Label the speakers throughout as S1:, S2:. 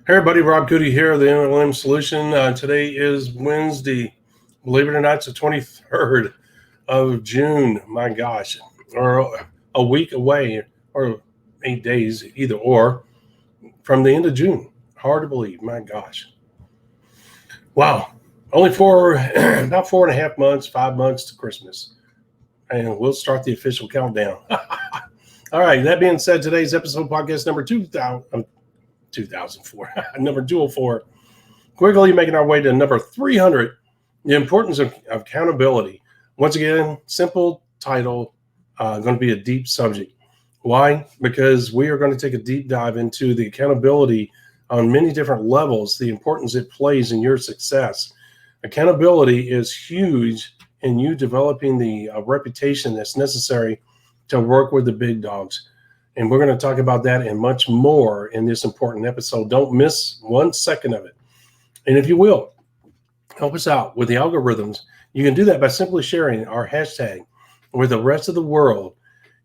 S1: Hey everybody, Rob Cootie here, the MLM Solution. Today is Wednesday. Believe it or not, it's the 23rd of June. My gosh, or a week away, or 8 days, either or, from the end of June. Hard to believe. My gosh. Wow. Only about 4.5 months, 5 months to Christmas. And we'll start the official countdown. All right. That being said, today's episode podcast number 2004, number 204, quickly making our way to number 300, the importance of accountability. Once again, simple title, going to be a deep subject. Why? Because we are going to take a deep dive into the accountability on many different levels, the importance it plays in your success. Accountability is huge in you developing the reputation that's necessary to work with the big dogs. And we're going to talk about that and much more in this important episode. Don't miss 1 second of it. And if you will, help us out with the algorithms. You can do that by simply sharing our hashtag with the rest of the world.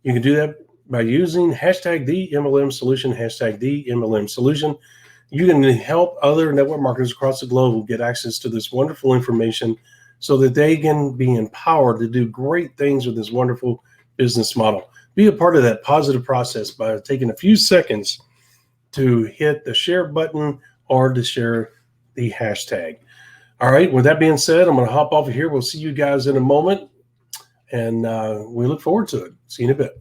S1: You can do that by using hashtag the MLM Solution, hashtag the MLM Solution. You can help other network marketers across the globe get access to this wonderful information so that they can be empowered to do great things with this wonderful business model. Be a part of that positive process by taking a few seconds to hit the share button or to share the hashtag. All right, with that being said, I'm going to hop off of here. We'll see you guys in a moment, and we look forward to it. See you in a bit.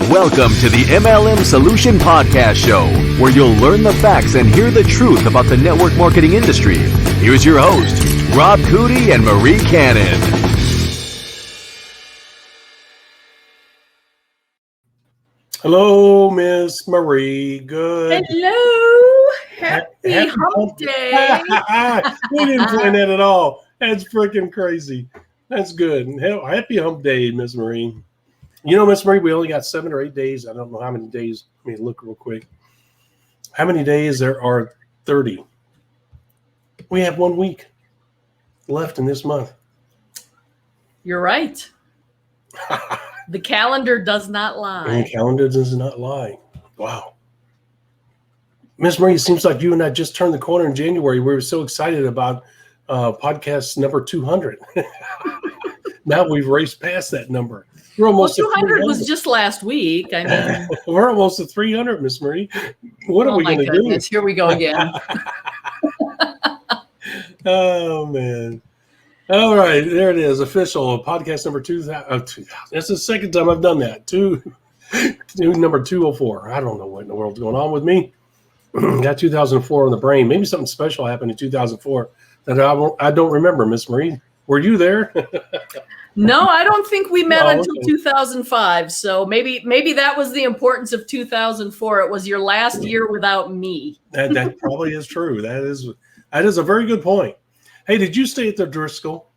S2: Welcome to the MLM Solution Podcast Show, where you'll learn the facts and hear the truth about the network marketing industry. Here's your host, Rob Cootie and Marie Cannon.
S1: Hello, Miss Marie. Good.
S3: Hello. Happy hump day.
S1: We didn't plan that at all. That's freaking crazy. That's good. Happy hump day, Miss Marie. You know, Miss Marie, we only got 7 or 8 days. I don't know how many days. Let me look real quick. How many days there are 30? We have 1 week left in this month.
S3: You're right. The calendar does not lie.
S1: The calendar does not lie. Wow. Miss Marie, it seems like you and I just turned the corner in January. We were so excited about podcast number 200. Now we've raced past that number. We're almost
S3: 200 was just last week. I mean,
S1: we're almost at 300, Miss Marie. What are we going to do?
S3: Here we go again.
S1: Oh, man. All right. There it is. Official podcast number 2000. That's the second time I've done that. Number 204. I don't know what in the world's going on with me. Got 2004 on the brain. Maybe something special happened in 2004 that I don't remember, Miss Marie. Were you there?
S3: No, I don't think we met until 2005. So maybe that was the importance of 2004. It was your last year without me.
S1: That probably is true. That is a very good point. Hey, did you stay at the Driscoll?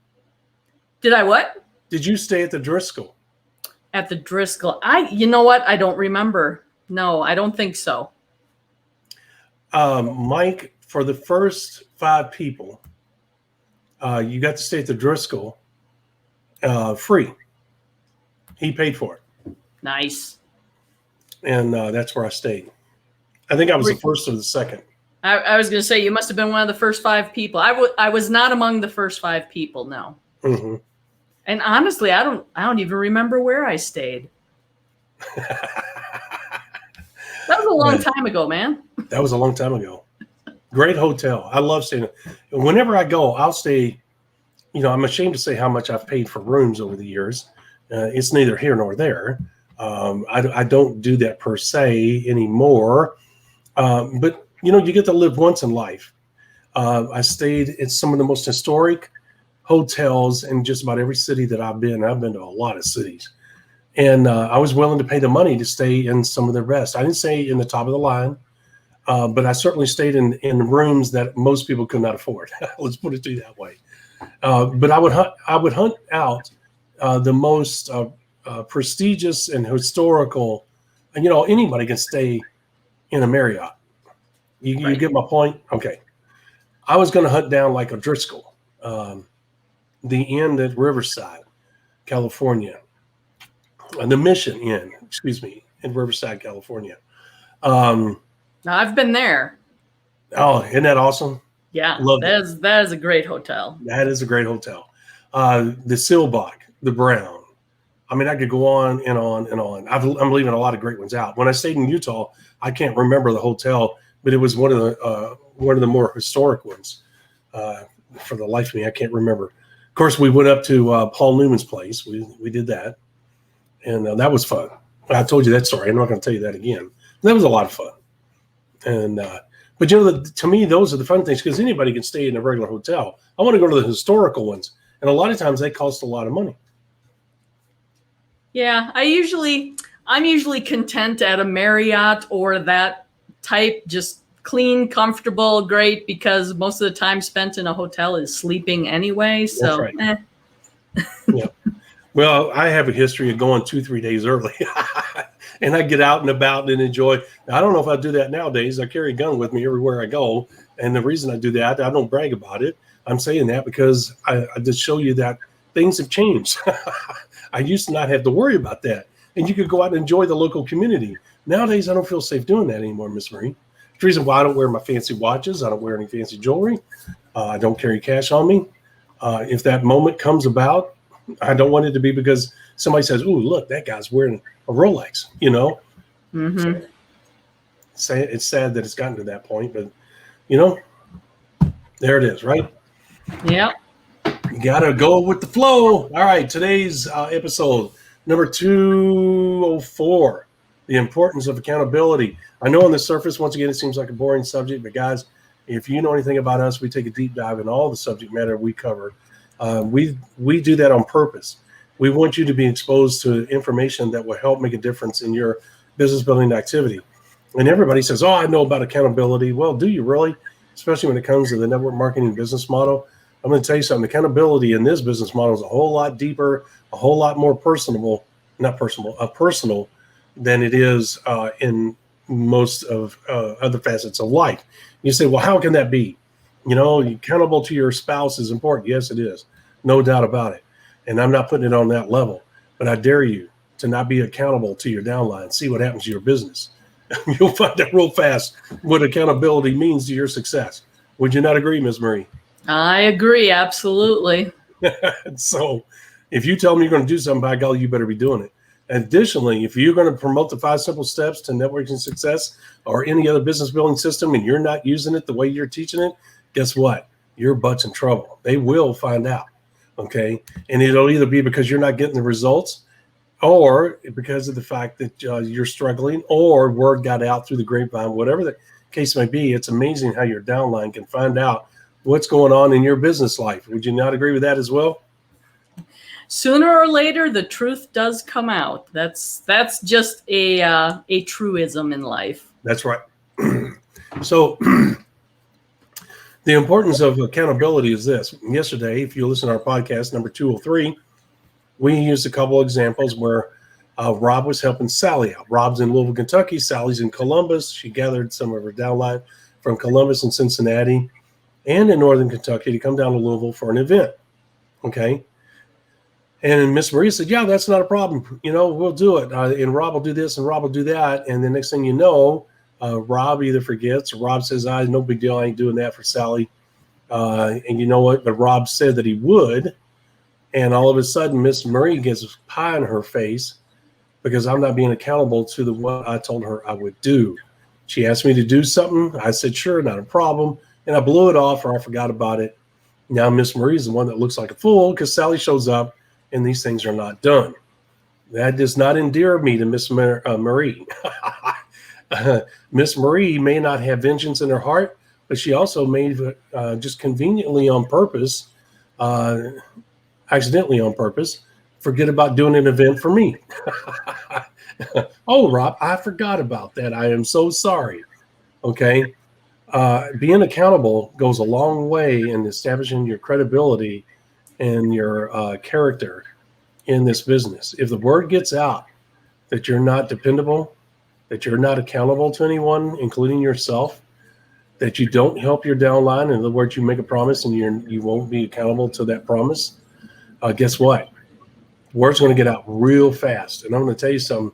S3: Did I what?
S1: Did you stay at the Driscoll?
S3: At the Driscoll. You know what? I don't remember. No, I don't think so.
S1: Mike, for the first 5 people, you got to stay at the Driscoll free. He paid for it.
S3: Nice.
S1: And that's where I stayed. I think I was the first or the second.
S3: I was going to say, you must have been one of the first 5 people. I was not among the first 5 people, no.
S1: Mm-hmm.
S3: And honestly, I don't even remember where I stayed. That was a long time ago, man.
S1: That was a long time ago. Great hotel. I love staying. Whenever I go, I'll stay. You know, I'm ashamed to say how much I've paid for rooms over the years. It's neither here nor there. I don't do that per se anymore. But, you know, you get to live once in life. I stayed at some of the most historic hotels in just about every city that I've been. I've been to a lot of cities. And I was willing to pay the money to stay in some of their best. I didn't stay in the top of the line, but I certainly stayed in rooms that most people could not afford. Let's put it to you that way. But I would hunt out the most prestigious and historical, and anybody can stay in a Marriott. You get my point? Okay. I was going to hunt down like a Driscoll, the inn at Riverside, California, the Mission Inn, in Riverside, California.
S3: I've been there.
S1: Oh, isn't that awesome?
S3: Yeah,
S1: Love
S3: that is a great hotel.
S1: That is a great hotel. The Silbach, the Brown. I mean, I could go on and on and on. I'm leaving a lot of great ones out. When I stayed in Utah, I can't remember the hotel, but it was one of the more historic ones. For the life of me, I can't remember. Of course, we went up to Paul Newman's place. We did that, and that was fun. I told you that story. I'm not going to tell you that again. That was a lot of fun. And but to me, those are the fun things because anybody can stay in a regular hotel. I want to go to the historical ones, and a lot of times they cost a lot of money.
S3: Yeah, I'm usually content at a Marriott or that type, just clean, comfortable, great, because most of the time spent in a hotel is sleeping anyway. So,
S1: that's right. Yeah. Well, I have a history of going 2-3 days early, and I get out and about and enjoy. I don't know if I do that nowadays. I carry a gun with me everywhere I go, and the reason I do that, I don't brag about it. I'm saying that because I just show you that things have changed. I used to not have to worry about that, and you could go out and enjoy the local community. Nowadays, I don't feel safe doing that anymore, Miss Marie. The reason why I don't wear my fancy watches, I don't wear any fancy jewelry, I don't carry cash on me. If that moment comes about, I don't want it to be because somebody says, "Ooh, look, that guy's wearing a Rolex,"
S3: Mm-hmm.
S1: So it's sad that it's gotten to that point, but there it is, right?
S3: Yeah.
S1: You got to go with the flow. All right, today's episode, number 204, the importance of accountability. I know on the surface, once again, it seems like a boring subject, but guys, if you know anything about us, we take a deep dive in all the subject matter we cover. We do that on purpose. We want you to be exposed to information that will help make a difference in your business building activity. And everybody says, "Oh, I know about accountability." Well, do you really? Especially when it comes to the network marketing business model. I'm going to tell you something. Accountability in this business model is a whole lot deeper, a whole lot more personal than it is in most of other facets of life. You say, well, how can that be? Accountable to your spouse is important. Yes, it is. No doubt about it. And I'm not putting it on that level, but I dare you to not be accountable to your downline. See what happens to your business. You'll find out real fast what accountability means to your success. Would you not agree, Ms. Marie?
S3: I agree. Absolutely.
S1: So if you tell me you're going to do something, by golly, you better be doing it. Additionally, if you're going to promote the 5 simple steps to networking success or any other business building system and you're not using it the way you're teaching it, guess what? Your butt's in trouble. They will find out. Okay. And it'll either be because you're not getting the results or because of the fact that you're struggling or word got out through the grapevine, whatever the case may be. It's amazing how your downline can find out what's going on in your business life. Would you not agree with that as well?
S3: Sooner or later, the truth does come out. That's just a truism in life.
S1: That's right. So the importance of accountability is this. Yesterday, if you listen to our podcast, number 203, we used a couple examples where Rob was helping Sally out. Rob's in Louisville, Kentucky. Sally's in Columbus. She gathered some of her downline from Columbus and Cincinnati and in Northern Kentucky to come down to Louisville for an event. Okay. And Miss Maria said, yeah, that's not a problem. We'll do it. And Rob will do this and Rob will do that. And the next thing you know, Rob either forgets or Rob says, no big deal. I ain't doing that for Sally. And you know what? But Rob said that he would. And all of a sudden, Miss Marie gets pie in her face because I'm not being accountable to what I told her I would do. She asked me to do something. I said, sure, not a problem. And I blew it off or I forgot about it. Now Miss Marie's the one that looks like a fool because Sally shows up and these things are not done. That does not endear me to Miss Marie. Miss Marie may not have vengeance in her heart, but she also may just conveniently on purpose, accidentally on purpose, forget about doing an event for me. Oh, Rob, I forgot about that. I am so sorry. Okay. Being accountable goes a long way in establishing your credibility and your character in this business. If the word gets out that you're not dependable, that you're not accountable to anyone, including yourself, that you don't help your downline, in other words, you make a promise and you won't be accountable to that promise, guess what? Word's going to get out real fast. And I'm going to tell you something.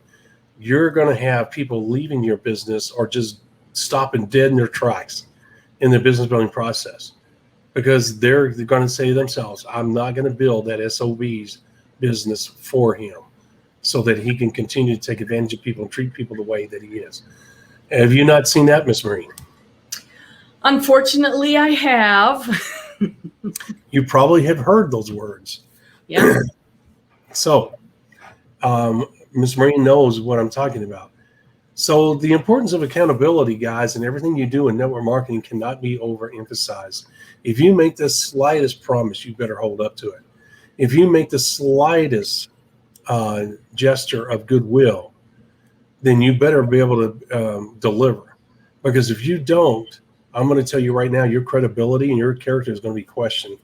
S1: You're going to have people leaving your business or just stopping dead in their tracks in the business building process, because they're going to say to themselves, I'm not going to build that SOB's business for him so that he can continue to take advantage of people and treat people the way that he is. Have you not seen that, Miss Marie?
S3: Unfortunately, I have.
S1: You probably have heard those words.
S3: Yeah.
S1: So, Ms. Marie knows what I'm talking about. So the importance of accountability, guys, and everything you do in network marketing cannot be overemphasized. If you make the slightest promise, you better hold up to it. If you make the slightest gesture of goodwill, then you better be able to deliver. Because if you don't, I'm going to tell you right now, your credibility and your character is going to be questioned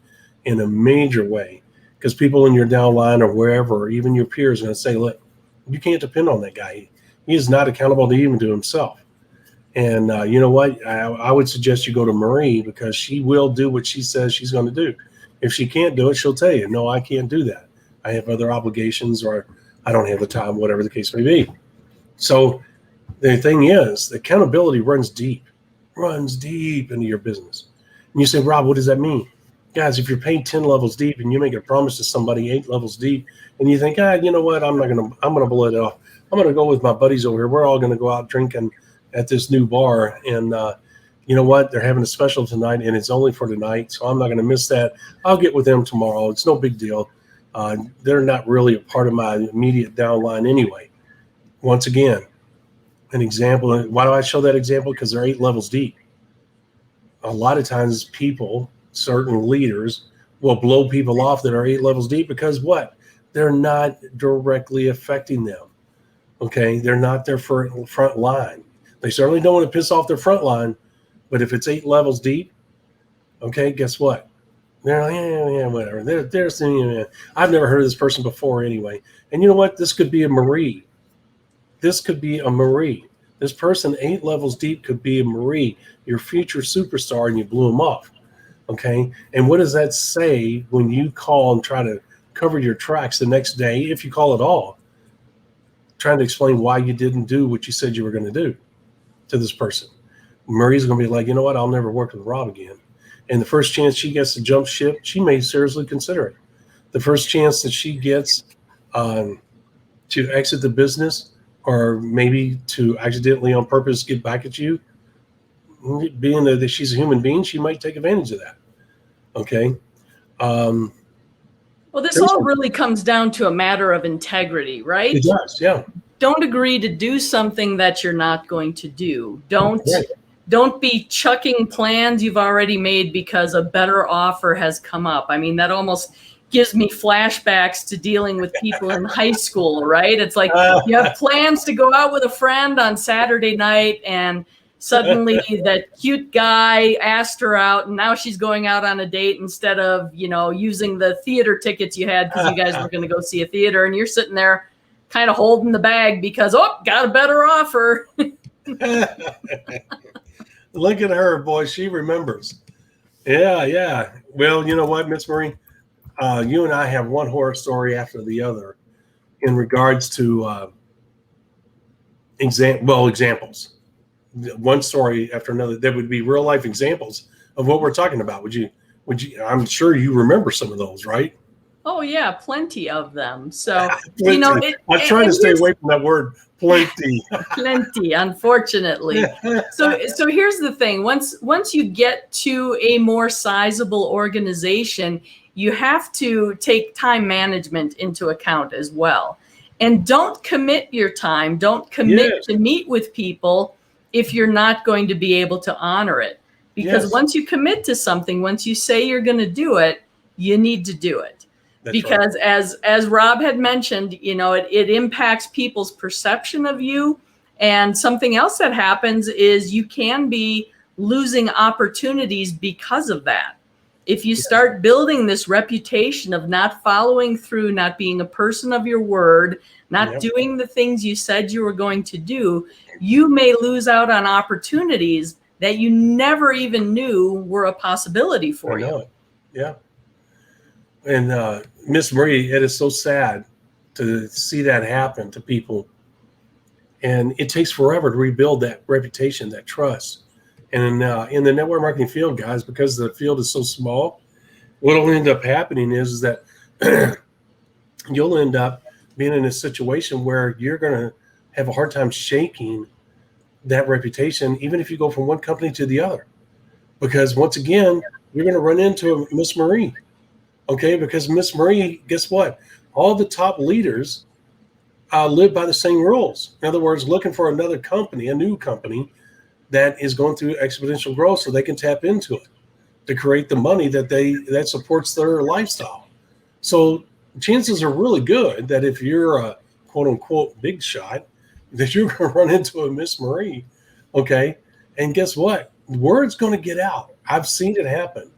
S1: in a major way. Because people in your downline or wherever, or even your peers, are going to say, look, you can't depend on that guy. He is not accountable to even to himself. And you know what? I would suggest you go to Marie, because she will do what she says she's going to do. If she can't do it, she'll tell you, no, I can't do that. I have other obligations, or I don't have the time, whatever the case may be. So the thing is, the accountability runs deep into your business. And you say, Rob, what does that mean? Guys, if you're paid 10 levels deep and you make a promise to somebody 8 levels deep, and you think, you know what, I'm going to blow it off. I'm going to go with my buddies over here. We're all going to go out drinking at this new bar. And you know what? They're having a special tonight, and it's only for tonight. So I'm not going to miss that. I'll get with them tomorrow. It's no big deal. They're not really a part of my immediate downline anyway. Once again, an example. Why do I show that example? Because they're 8 levels deep. A lot of times people, certain leaders, will blow people off that are 8 levels deep because what? They're not directly affecting them. Okay, they're not their front line. They certainly don't want to piss off their front line, but if it's 8 levels deep, okay, guess what? They're like, yeah, whatever. They're I've never heard of this person before anyway. And you know what? This could be a Marie. This could be a Marie. This person 8 levels deep could be a Marie, your future superstar, and you blew them off. Okay, and what does that say when you call and try to cover your tracks the next day, if you call at all, trying to explain why you didn't do what you said you were going to do to this person? Marie's going to be like, you know what, I'll never work with Rob again. And the first chance she gets to jump ship, she may seriously consider it. The first chance that she gets to exit the business, or maybe to accidentally on purpose get back at you, being that she's a human being, she might take advantage of that. Okay.
S3: Well, this all really comes down to a matter of integrity, right?
S1: It does, yeah.
S3: Don't agree to do something that you're not going to do. Don't be chucking plans you've already made because a better offer has come up. I mean, that almost gives me flashbacks to dealing with people in high school, right? It's like you have plans to go out with a friend on Saturday night, and suddenly that cute guy asked her out, and now she's going out on a date instead of, using the theater tickets you had because you guys were going to go see a theater, and you're sitting there kind of holding the bag because, got a better offer.
S1: Look at her, boy. She remembers. Yeah. Well, you know what, Miss Marie? You and I have one horror story after the other in regards to examples. One story after another. There would be real life examples of what we're talking about. Would you? I'm sure you remember some of those, right?
S3: Oh yeah, plenty of them. So
S1: I'm trying to stay away from that word, plenty.
S3: Plenty, unfortunately. So here's the thing. Once you get to a more sizable organization, you have to take time management into account as well. And don't commit your time. Don't commit to meet with people if you're not going to be able to honor it. Because once you commit to something, once you say you're going to do it, you need to do it. because as Rob had mentioned, it impacts people's perception of you. And something else that happens is you can be losing opportunities because of that. If you start building this reputation of not following through, not being a person of your word, not doing the things you said you were going to do, you may lose out on opportunities that you never even knew were a possibility for you.
S1: I know it. Yeah. And Miss Marie, it is so sad to see that happen to people. And it takes forever to rebuild that reputation, that trust. And in the network marketing field, guys, because the field is so small, what will end up happening is that you'll end up being in a situation where you're going to have a hard time shaking that reputation, even if you go from one company to the other. Because once again, you're going to run into Miss Marie. Okay, because Miss Marie, guess what? All the top leaders live by the same rules. In other words, looking for another company, a new company that is going through exponential growth so they can tap into it to create the money that supports their lifestyle. So chances are really good that if you're a quote unquote big shot, that you're going to run into a Miss Marie. Okay. And guess what? Word's going to get out. I've seen it happen.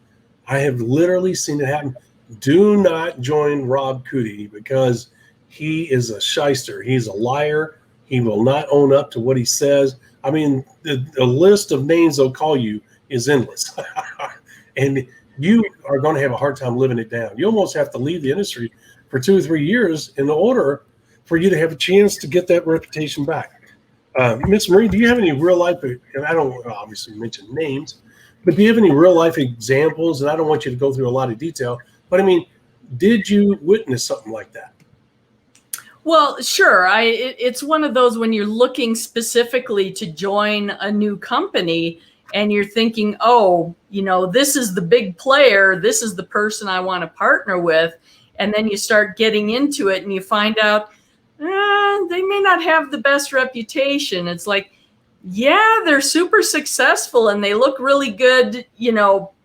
S1: I have literally seen it happen. Do not join Rob Cootie because he is a shyster. He's a liar. He will not own up to what he says. I mean, the list of names they'll call you is endless. And you are going to have a hard time living it down. You almost have to leave the industry for 2 or 3 years in order for you to have a chance to get that reputation back. Miss Marie, do you have any real life, and I don't obviously mention names, but do you have any real life examples? And I don't want you to go through a lot of detail, but I mean, did you witness something like that?
S3: Well, sure. It's one of those when you're looking specifically to join a new company and you're thinking, oh, this is the big player. This is the person I want to partner with. And then you start getting into it and you find out they may not have the best reputation. It's like, yeah, they're super successful and they look really good,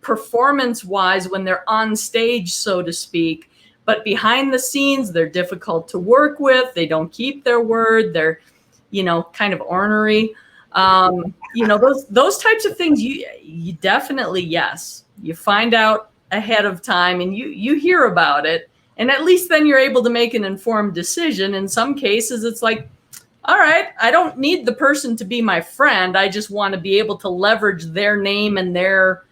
S3: performance wise when they're on stage, so to speak. But behind the scenes, they're difficult to work with. They don't keep their word. They're, kind of ornery. Those types of things, you definitely, yes. You find out ahead of time and you hear about it. And at least then you're able to make an informed decision. In some cases, it's like, all right, I don't need the person to be my friend. I just want to be able to leverage their name and their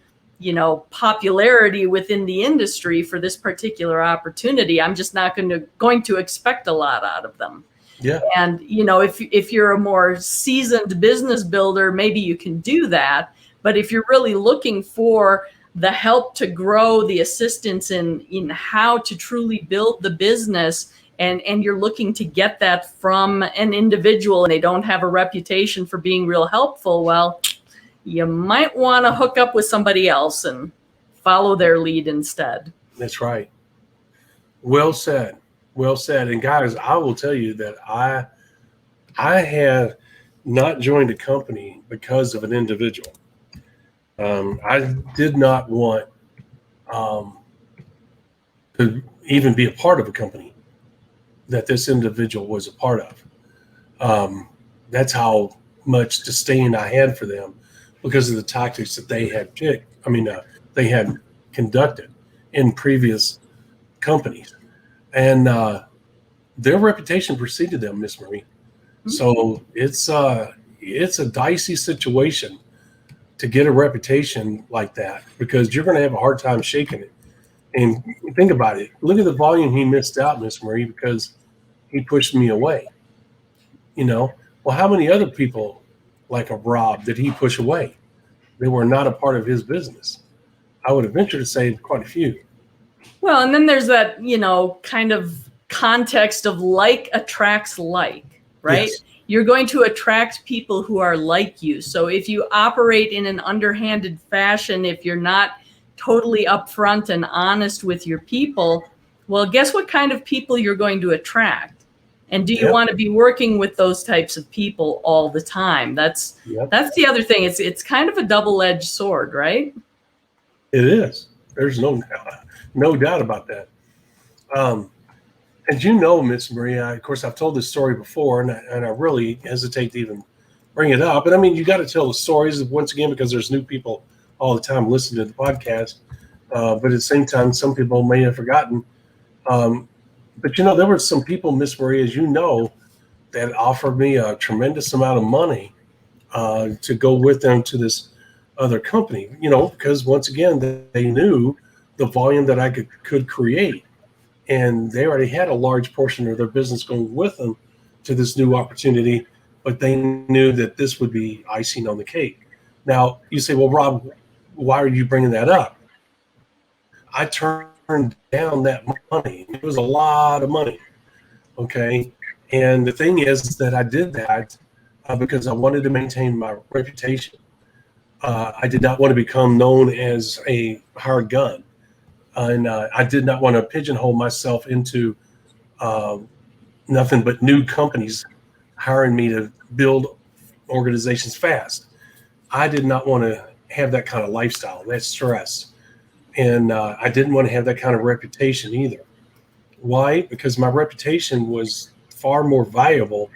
S3: popularity within the industry for this particular opportunity. I'm just not going to expect a lot out of them.
S1: Yeah.
S3: And, if you're a more seasoned business builder, maybe you can do that. But if you're really looking for the help to grow, the assistance in how to truly build the business, and you're looking to get that from an individual and they don't have a reputation for being real helpful, well, you might want to hook up with somebody else and follow their lead instead.
S1: That's right. Well said. Well said. And guys, I will tell you that I have not joined a company because of an individual. I did not want to even be a part of a company that this individual was a part of. That's how much disdain I had for them because of the tactics that they had they had conducted in previous companies. And their reputation preceded them, Miss Marie. Mm-hmm. So it's a dicey situation to get a reputation like that because you're going to have a hard time shaking it. And think about it. Look at the volume he missed out, Miss Marie, because he pushed me away. Well, how many other people like a Rob did he push away? They were not a part of his business. I would venture to say quite a few.
S3: Well, and then there's that, kind of context of like attracts like, right? Yes. You're going to attract people who are like you. So if you operate in an underhanded fashion, if you're not totally upfront and honest with your people, well, guess what kind of people you're going to attract? And do you want to be working with those types of people all the time? That's the other thing. It's kind of a double-edged sword, right?
S1: It is. There's no doubt about that. As you know, Miss Maria, of course, I've told this story before, and I really hesitate to even bring it up. But I mean, you got to tell the stories once again because there's new people all the time listening to the podcast. But at the same time, some people may have forgotten. But there were some people, Miss Maria, as you know, that offered me a tremendous amount of money to go with them to this other company. Because once again, they knew the volume that I could create. And they already had a large portion of their business going with them to this new opportunity, but they knew that this would be icing on the cake. Now, you say, well, Rob, why are you bringing that up? I turned down that money. It was a lot of money, okay? And the thing is that I did that because I wanted to maintain my reputation. I did not want to become known as a hired gun. And I did not want to pigeonhole myself into nothing but new companies hiring me to build organizations fast. I did not want to have that kind of lifestyle, that stress. And I didn't want to have that kind of reputation either. Why? Because my reputation was far more valuable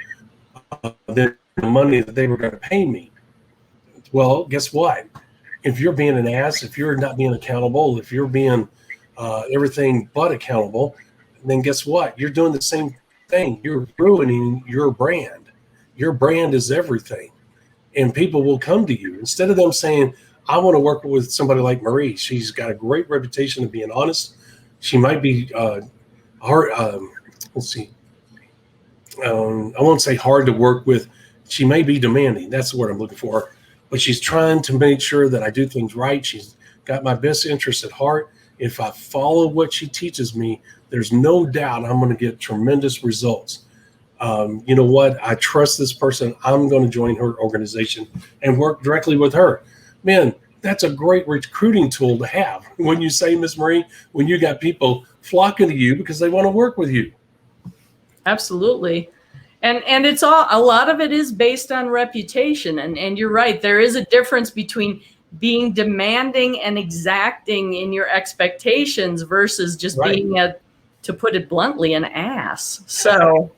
S1: than the money that they were going to pay me. Well, guess what? If you're being an ass, if you're not being accountable, if you're being everything but accountable, then guess what? You're doing the same thing. You're ruining your brand. Your brand is everything. And people will come to you. Instead of them saying, I want to work with somebody like Marie. She's got a great reputation of being honest. She might be hard. Let's see. I won't say hard to work with. She may be demanding. That's the word I'm looking for. But she's trying to make sure that I do things right. She's got my best interest at heart. If I follow what she teaches me, there's no doubt I'm going to get tremendous results. You know what? I trust this person. I'm going to join her organization and work directly with her. Man, that's a great recruiting tool to have. When you say, Miss Marie, when you got people flocking to you because they want to work with you.
S3: Absolutely. And it's a lot of it is based on reputation. And you're right. There is a difference between being demanding and exacting in your expectations versus just being to put it bluntly, an ass. So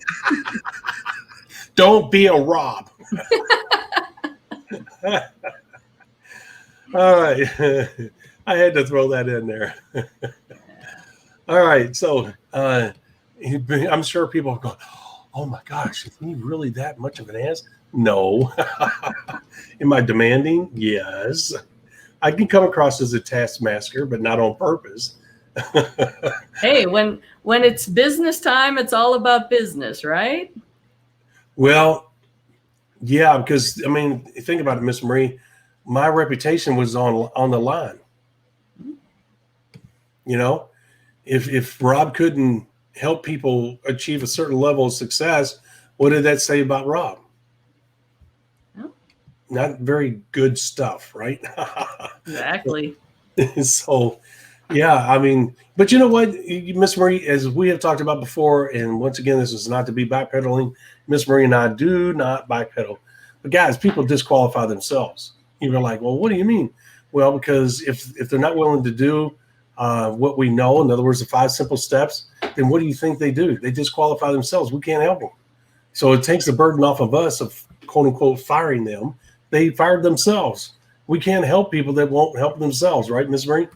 S1: don't be a Rob. All right. I had to throw that in there. All right. So I'm sure people are going, oh my gosh, is he really that much of an ass? No. Am I demanding? Yes. I can come across as a taskmaster, but not on purpose.
S3: Hey, when it's business time, it's all about business, right? Well,
S1: yeah, because I mean, think about it, Miss Marie. My reputation was on the line. If Rob couldn't help people achieve a certain level of success, what did that say about Rob? Not very good stuff, right?
S3: Exactly.
S1: So, yeah, I mean, but you know what, Miss Marie, as we have talked about before, and once again, this is not to be backpedaling. Miss Marie and I do not backpedal. But guys, people disqualify themselves. You're like, well, what do you mean? Well, because if they're not willing to do what we know, in other words, the 5 simple steps, then what do you think they do? They disqualify themselves. We can't help them. So it takes the burden off of us of, quote unquote, firing them. They fired themselves. We can't help people that won't help themselves, right, Ms. Marie?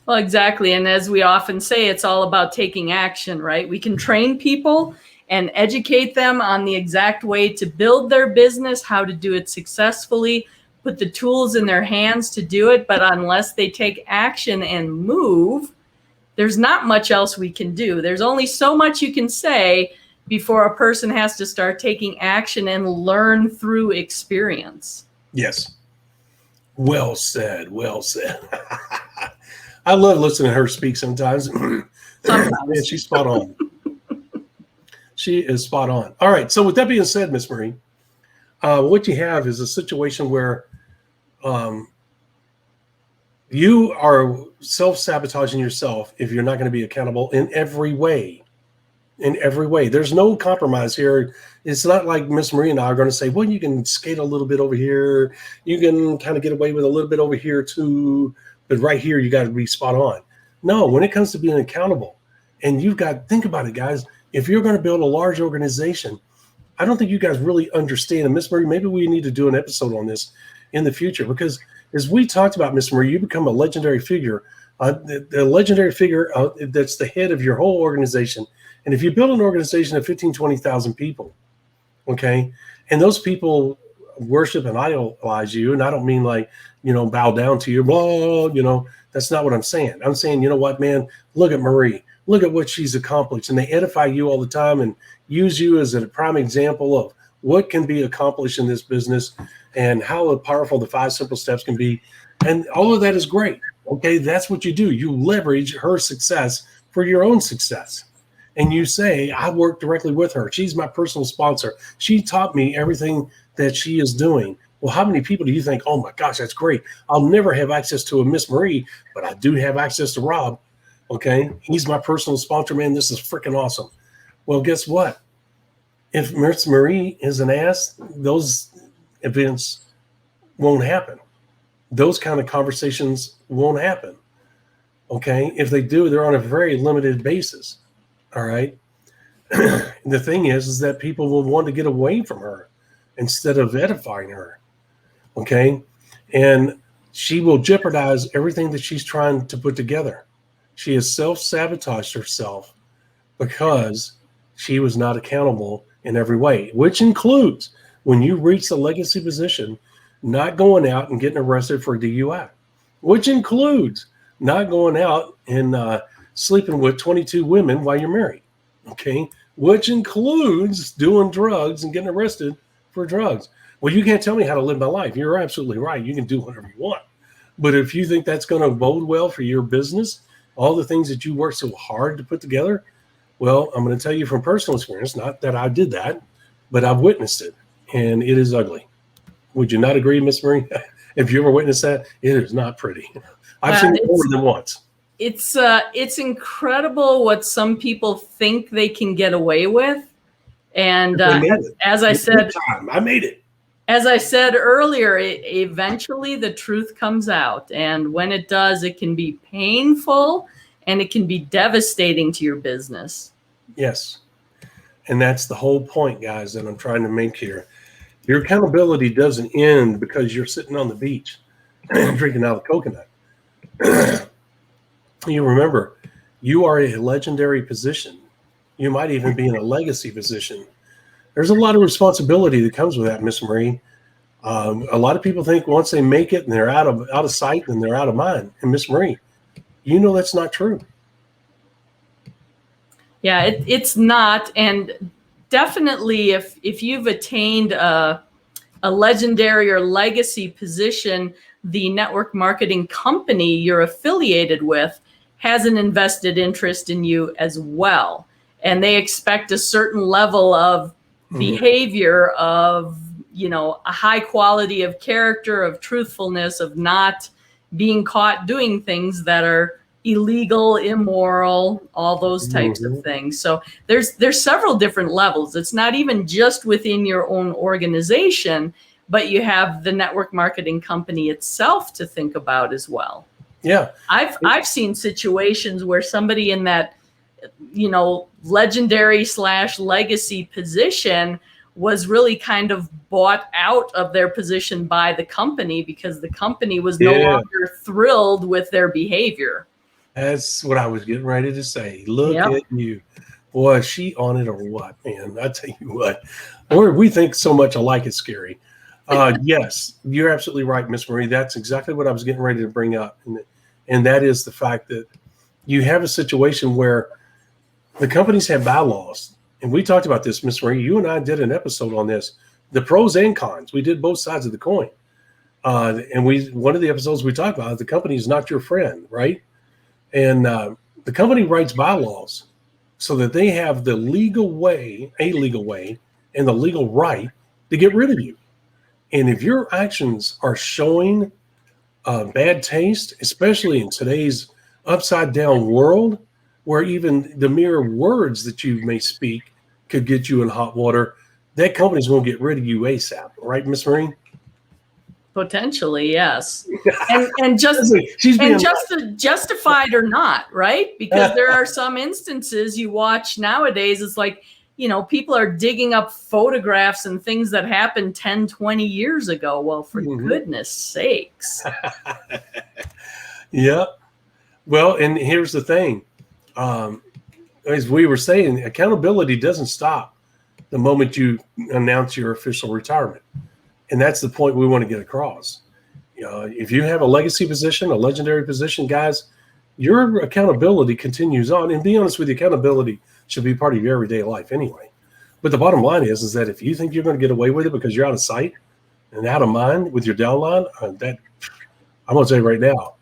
S3: Well, exactly. And as we often say, it's all about taking action, right? We can train people and educate them on the exact way to build their business, how to do it successfully, put the tools in their hands to do it. But unless they take action and move, there's not much else we can do. There's only so much you can say before a person has to start taking action and learn through experience.
S1: Yes. Well said. Well said. I love listening to her speak sometimes. Man, she's spot on. She is spot on. All right. So with that being said, Miss Marie, what you have is a situation where you are self-sabotaging yourself if you're not going to be accountable in every way. In every way. There's no compromise here. It's not like Miss Marie and I are going to say, well, you can skate a little bit over here. You can kind of get away with a little bit over here too. But right here, you got to be spot on. No, when it comes to being accountable And think about it, guys. If you're going to build a large organization, I don't think you guys really understand. And Miss Marie, maybe we need to do an episode on this in the future, because as we talked about, Miss Marie, you become a legendary figure, the legendary figure that's the head of your whole organization. And if you build an organization of 15, 20,000 people, okay, and those people worship and idolize you, and I don't mean like, bow down to you, blah, that's not what I'm saying. I'm saying, you know what, man, look at Marie. Look at what she's accomplished. And they edify you all the time and use you as a prime example of what can be accomplished in this business and how powerful the 5 simple steps can be. And all of that is great. Okay, that's what you do. You leverage her success for your own success. And you say, I work directly with her. She's my personal sponsor. She taught me everything that she is doing. Well, how many people do you think, oh my gosh, that's great. I'll never have access to a Miss Marie, but I do have access to Rob. Okay, he's my personal sponsor, man. This is freaking awesome. Well, guess what? If Miss Marie is an ass, those events won't happen. Those kind of conversations won't happen. Okay, if they do, they're on a very limited basis. All right. The thing is that people will want to get away from her instead of edifying her. Okay, and she will jeopardize everything that she's trying to put together. She has self-sabotaged herself because she was not accountable in every way, which includes when you reach the legacy position, not going out and getting arrested for DUI, which includes not going out and sleeping with 22 women while you're married, okay, which includes doing drugs and getting arrested for drugs. Well, you can't tell me how to live my life. You're absolutely right. You can do whatever you want. But if you think that's going to bode well for your business, all the things that you work so hard to put together, well, I'm going to tell you from personal experience, not that I did that, but I've witnessed it, and it is ugly. Would you not agree, Miss Marie? If you ever witnessed that, it is not pretty. I've seen it more than once.
S3: It's incredible what some people think they can get away with. And as I said,
S1: I made it.
S3: As I said earlier, eventually the truth comes out. And when it does, it can be painful and it can be devastating to your business.
S1: Yes. And that's the whole point, guys, that I'm trying to make here. Your accountability doesn't end because you're sitting on the beach drinking out of coconut. You remember, you are a legendary position. You might even be in a legacy position. There's a lot of responsibility that comes with that, Miss Marie. A lot of people think once they make it and they're out of sight, then they're out of mind. And Miss Marie, you know that's not true.
S3: Yeah, it's not. And definitely if you've attained a legendary or legacy position, the network marketing company you're affiliated with has an invested interest in you as well. And they expect a certain level of behavior, of, a high quality of character, of truthfulness, of not being caught doing things that are illegal, immoral, all those types of things. So there's several different levels. It's not even just within your own organization, but you have the network marketing company itself to think about as well.
S1: Yeah.
S3: I've seen situations where somebody in that, legendary / legacy position was really kind of bought out of their position by the company because the company was no longer thrilled with their behavior.
S1: That's what I was getting ready to say. Look at you. Boy, is she on it or what, man? I tell you what. We think so much alike, it's scary. Yes, you're absolutely right, Miss Marie. That's exactly what I was getting ready to bring up. And that is the fact that you have a situation where the companies have bylaws. And we talked about this, Miss Marie. You and I did an episode on this, the pros and cons. We did both sides of the coin. And one of the episodes we talked about, the company is not your friend, right? And the company writes bylaws so that they have the legal way, and the legal right to get rid of you. And if your actions are showing bad taste, especially in today's upside down world, where even the mere words that you may speak could get you in hot water, that company's going to get rid of you ASAP. Right, Miss Marie?
S3: Potentially, yes. And just
S1: She's being
S3: justified or not, right? Because there are some instances you watch nowadays, it's like, people are digging up photographs and things that happened 10, 20 years ago. Well, for goodness sakes.
S1: Yeah. Well, and here's the thing. As we were saying, accountability doesn't stop the moment you announce your official retirement. And that's the point we want to get across. If you have a legacy position, a legendary position, guys, your accountability continues on. And be honest with you, accountability should be part of your everyday life anyway. But the bottom line is that if you think you're going to get away with it because you're out of sight and out of mind with your downline, I'm going to tell you right now,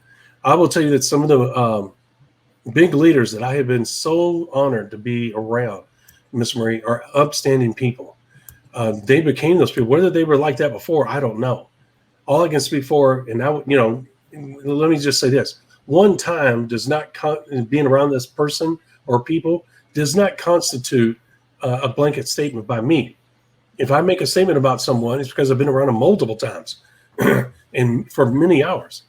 S1: I will tell you that some of the big leaders that I have been so honored to be around, Miss Marie, are upstanding people. They became those people. Whether they were like that before, I don't know. All I can speak for, and now, let me just say this: one time does not being around this person or people does not constitute a blanket statement by me. If I make a statement about someone, it's because I've been around them multiple times and for many hours.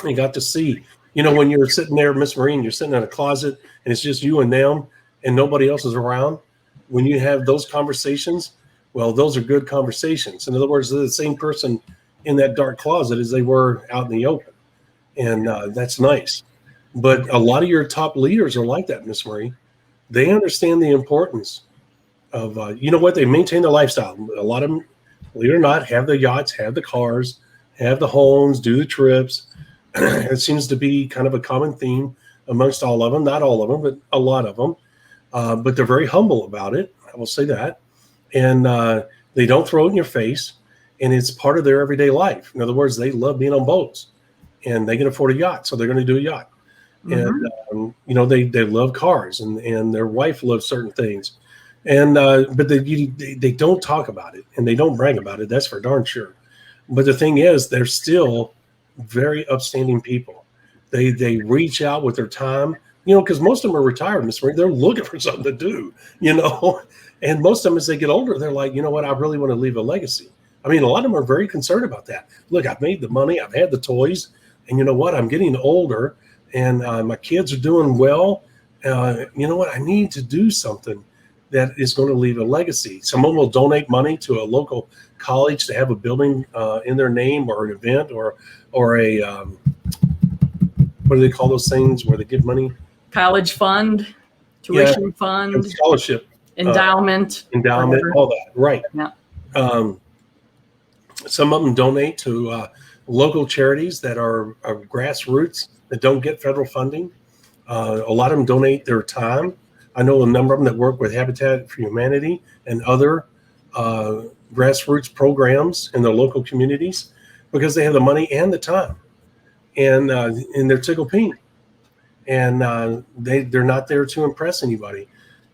S1: And got to see, when you're sitting there, Miss Marie, you're sitting in a closet and it's just you and them and nobody else is around. When you have those conversations, well, those are good conversations. In other words, they're the same person in that dark closet as they were out in the open. And that's nice. But a lot of your top leaders are like that, Miss Marie. They understand the importance of, they maintain their lifestyle. A lot of them, believe it or not, have the yachts, have the cars, have the homes, do the trips. It seems to be kind of a common theme amongst all of them. Not all of them, but a lot of them. But they're very humble about it. I will say that. And they don't throw it in your face. And it's part of their everyday life. In other words, they love being on boats. And they can afford a yacht, so they're going to do a yacht. And, they love cars. And their wife loves certain things. And but they don't talk about it. And they don't brag about it. That's for darn sure. But the thing is, they're still very upstanding people. They reach out with their time, because most of them are retired, Miss Marie. They're looking for something to do, and most of them, as they get older, they're like, I really want to leave a legacy. I mean, a lot of them are very concerned about that. Look, I've made the money, I've had the toys, and you know what? I'm getting older, and my kids are doing well. You know what? I need to do something that is going to leave a legacy. Someone will donate money to a local college to have a building in their name, or an event, or a what do they call those things where they give money? College fund,
S3: tuition fund,
S1: scholarship,
S3: endowment,
S1: all that. Right.
S3: Yeah.
S1: Some of them donate to local charities that are grassroots that don't get federal funding. A lot of them donate their time. I know a number of them that work with Habitat for Humanity and other grassroots programs in their local communities because they have the money and the time, and they're tickle pink, and they're not there to impress anybody.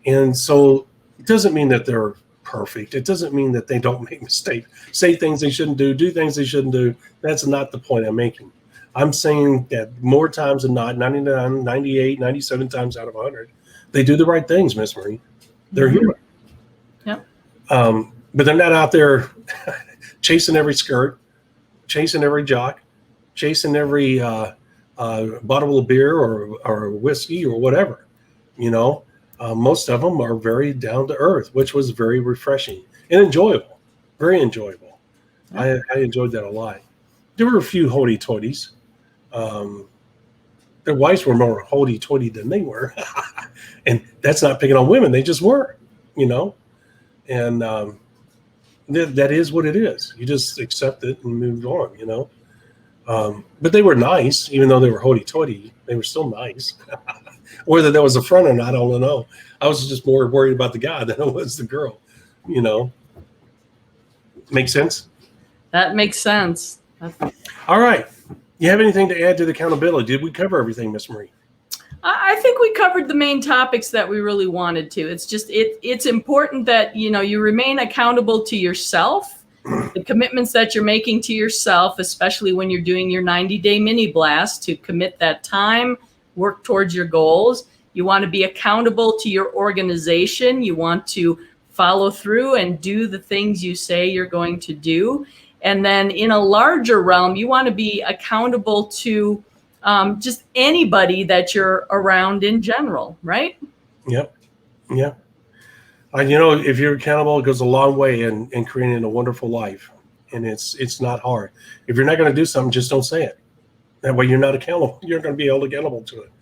S1: And so it doesn't mean that they're perfect. It doesn't mean that they don't make mistakes, say things they shouldn't do things they shouldn't do. That's not the point I'm making. I'm saying that more times than not, 99, 98, 97 times out of 100, they do the right things, Miss Marie. They're human.
S3: Yep.
S1: But they're not out there chasing every skirt, chasing every jock, chasing every bottle of beer or whiskey or whatever. Most of them are very down to earth, which was very refreshing and enjoyable, very enjoyable. I enjoyed that a lot. There were a few hoity-toities. Their wives were more hoity-toity than they were. And that's not picking on women. They just were, and that is what it is. You just accept it and move on, But they were nice, even though they were hoity-toity. They were still nice. Whether that was a front or not, I don't know. I was just more worried about the guy than I was the girl, Make sense?
S3: That makes sense.
S1: All right. You have anything to add to the accountability? Did we cover everything, Miss Marie?
S3: I think we covered the main topics that we really wanted to. It's just it's important that you remain accountable to yourself, the commitments that you're making to yourself, especially when you're doing your 90-day mini blast, to commit that time, work towards your goals. You want to be accountable to your organization. You want to follow through and do the things you say you're going to do. And then in a larger realm, you want to be accountable to just anybody that you're around in general, right?
S1: Yep. Yeah. If you're accountable, it goes a long way in creating a wonderful life. And it's not hard. If you're not going to do something, just don't say it. That way you're not accountable. You're going to be held accountable to it.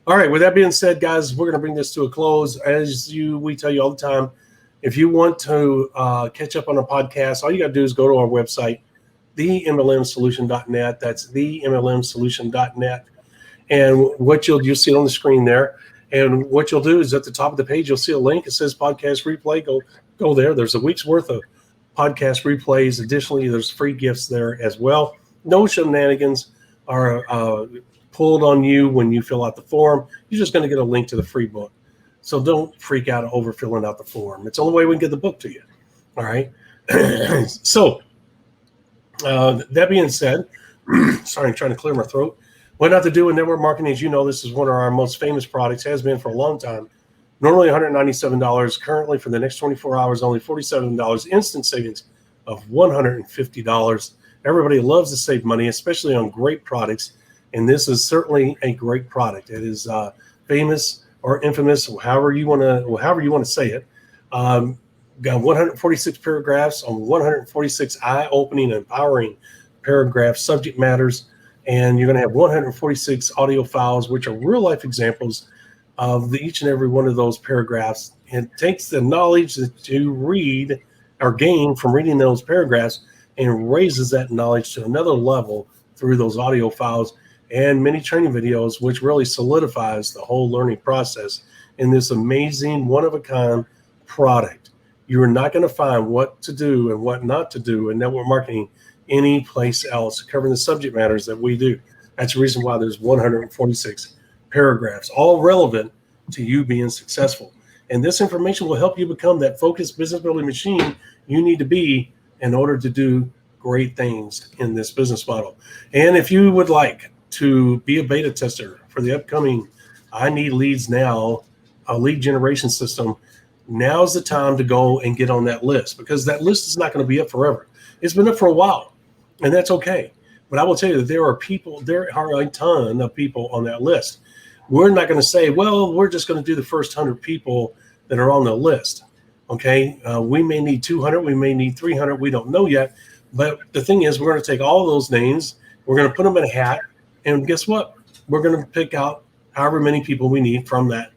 S1: All right. With that being said, guys, we're going to bring this to a close. We tell you all the time, if you want to catch up on our podcast, all you got to do is go to our website, themlmsolution.net. That's themlmsolution.net. And what you'll see it on the screen there. And what you'll do is at the top of the page, you'll see a link. It says podcast replay. Go there. There's a week's worth of podcast replays. Additionally, there's free gifts there as well. No shenanigans are pulled on you when you fill out the form. You're just going to get a link to the free book. So don't freak out over filling out the form. It's the only way we can get the book to you. All right. So that being said, sorry, I'm trying to clear my throat. What not to do in network marketing, as you know, this is one of our most famous products, has been for a long time. Normally $197, currently for the next 24 hours, only $47, instant savings of $150. Everybody loves to save money, especially on great products. And this is certainly a great product. It is famous or infamous, however you want to say it. Got 146 paragraphs on 146 eye-opening and empowering paragraph subject matters. And you're going to have 146 audio files, which are real-life examples of each and every one of those paragraphs. It takes the knowledge that you read or gain from reading those paragraphs and raises that knowledge to another level through those audio files and many training videos, which really solidifies the whole learning process in this amazing, one-of-a-kind product. You're not going to find what to do and what not to do in network marketing any place else covering the subject matters that we do. That's the reason why there's 146 paragraphs, all relevant to you being successful. And this information will help you become that focused business building machine you need to be in order to do great things in this business model. And if you would like to be a beta tester for the upcoming I Need Leads Now, a lead generation system, now's the time to go and get on that list, because that list is not going to be up forever. It's been up for a while, and that's okay. But I will tell you that there are a ton of people on that list. We're not going to say, well, we're just going to do the first 100 people that are on the list. Okay. We may need 200. We may need 300. We don't know yet. But the thing is, we're going to take all those names. We're going to put them in a hat. And guess what? We're going to pick out however many people we need from that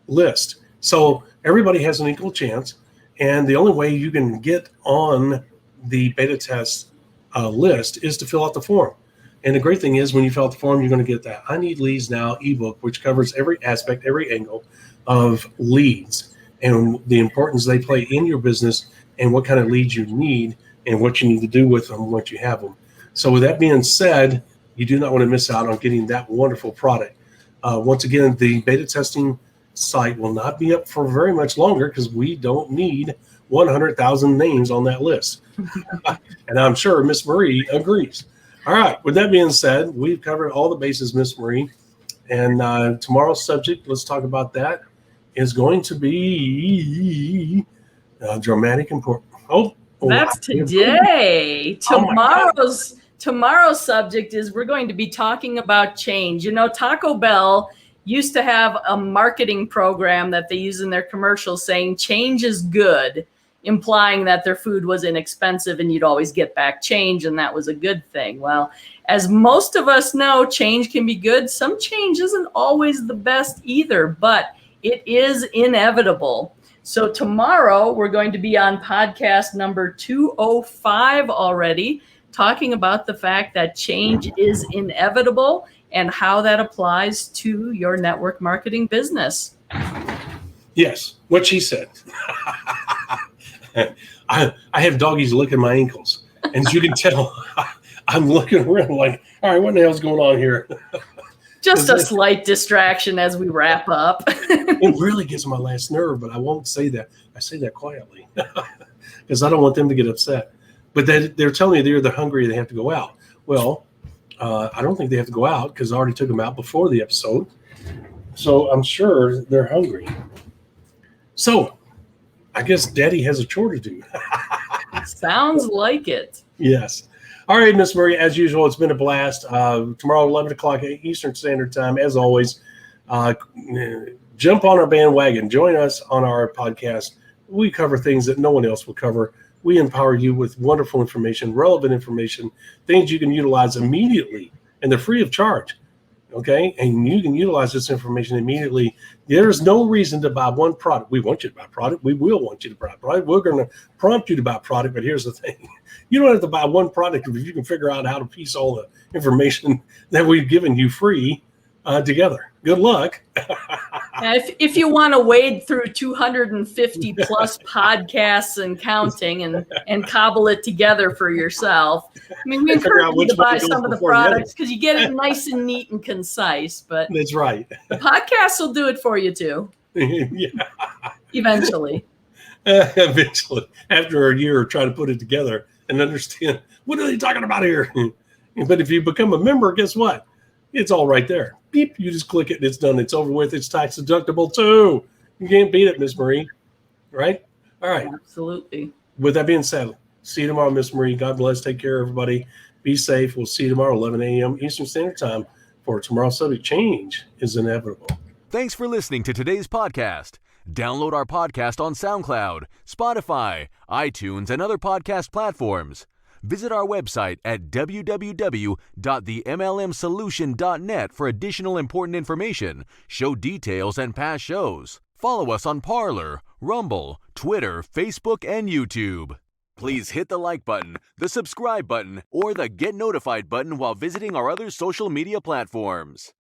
S1: list. So everybody has an equal chance. And the only way you can get on the beta test list is to fill out the form. And the great thing is, when you fill out the form, you're going to get that I Need Leads Now ebook, which covers every aspect, every angle of leads and the importance they play in your business and what kind of leads you need and what you need to do with them once you have them. So with that being said, you do not want to miss out on getting that wonderful product. Once again, the beta testing site will not be up for very much longer, because we don't need 100,000 names on that list. And I'm sure Miss Marie agrees. All right. With that being said, we've covered all the bases, Miss Marie. And tomorrow's subject, let's talk about that, is going to be dramatic importance.
S3: That's today. Tomorrow's subject is we're going to be talking about change. You know, Taco Bell used to have a marketing program that they use in their commercials saying change is good, implying that their food was inexpensive and you'd always get back change, and that was a good thing. Well, as most of us know, change can be good. Some change isn't always the best either, but it is inevitable. So tomorrow we're going to be on podcast number 205 already, talking about the fact that change is inevitable and how that applies to your network marketing business.
S1: Yes, what she said. I have doggies licking my ankles. And as you can tell, I'm looking around like, all right, what the hell's going on here?
S3: Just a slight distraction as we wrap up.
S1: It really gets my last nerve, but I won't say that. I say that quietly because I don't want them to get upset. But they're telling me they're hungry, they have to go out. Well, I don't think they have to go out, because I already took them out before the episode. So I'm sure they're hungry. So I guess Daddy has a chore to do.
S3: Sounds like it.
S1: Yes. All right, Miss Marie, as usual, it's been a blast. Tomorrow, 11 o'clock Eastern Standard Time, as always, jump on our bandwagon. Join us on our podcast. We cover things that no one else will cover. We empower you with wonderful information, relevant information, things you can utilize immediately, and they're free of charge. Okay, and you can utilize this information immediately. There's no reason to buy one product. We want you to buy product. We will want you to buy product. We're going to prompt you to buy product, but here's the thing. You don't have to buy one product if you can figure out how to piece all the information that we've given you free together. Good luck.
S3: If you want to wade through 250 plus podcasts and counting and cobble it together for yourself, I mean, we encourage you to buy some of the products because you get it nice and neat and concise. But
S1: that's right.
S3: The podcasts will do it for you too.
S1: Yeah.
S3: Eventually.
S1: Eventually, after a year of trying to put it together and understand what are they talking about here. But if you become a member, guess what? It's all right there. Beep, you just click it and it's done. It's over with. It's tax deductible too. You can't beat it, Miss Marie. Right? All right.
S3: Absolutely.
S1: With that being said, see you tomorrow, Miss Marie. God bless. Take care, everybody. Be safe. We'll see you tomorrow, 11 a.m. Eastern Standard Time for tomorrow's subject. Change is inevitable.
S2: Thanks for listening to today's podcast. Download our podcast on SoundCloud, Spotify, iTunes, and other podcast platforms. Visit our website at www.themlmsolution.net for additional important information, show details, and past shows. Follow us on Parler, Rumble, Twitter, Facebook, and YouTube. Please hit the like button, the subscribe button, or the get notified button while visiting our other social media platforms.